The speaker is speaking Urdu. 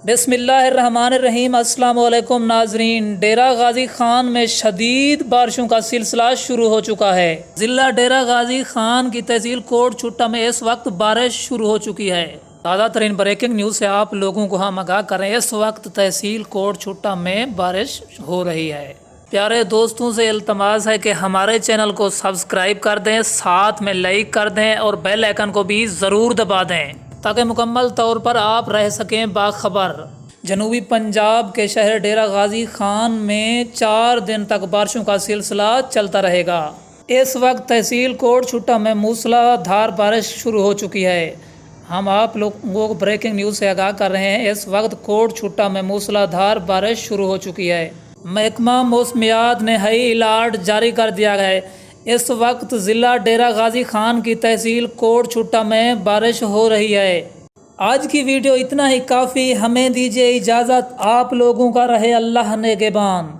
بسم اللہ الرحمن الرحیم۔ السلام علیکم ناظرین۔ ڈیرہ غازی خان میں شدید بارشوں کا سلسلہ شروع ہو چکا ہے۔ ضلع ڈیرہ غازی خان کی تحصیل کوٹ چھٹا میں اس وقت بارش شروع ہو چکی ہے۔ تازہ ترین بریکنگ نیوز سے آپ لوگوں کو ہم آگاہ کریں۔ اس وقت تحصیل کوٹ چھٹا میں بارش ہو رہی ہے۔ پیارے دوستوں سے التماس ہے کہ ہمارے چینل کو سبسکرائب کر دیں، ساتھ میں لائک کر دیں اور بیل آئیکن کو بھی ضرور دبا دیں تاکہ مکمل طور پر آپ رہ سکیں باخبر۔ جنوبی پنجاب کے شہر ڈیرہ غازی خان میں 4 دن تک بارشوں کا سلسلہ چلتا رہے گا۔ اس وقت تحصیل کوٹ چھٹا میں موسلا دھار بارش شروع ہو چکی ہے۔ ہم آپ لوگوں کو بریکنگ نیوز سے آگاہ کر رہے ہیں۔ اس وقت کوٹ چھٹا میں موسلا دھار بارش شروع ہو چکی ہے۔ محکمہ موسمیات نے ہائی الرٹ جاری کر دیا ہے۔ اس وقت ضلع ڈیرہ غازی خان کی تحصیل کوٹ چھٹا میں بارش ہو رہی ہے۔ آج کی ویڈیو اتنا ہی کافی۔ ہمیں دیجیے اجازت۔ آپ لوگوں کا رہے اللہ نگہبان۔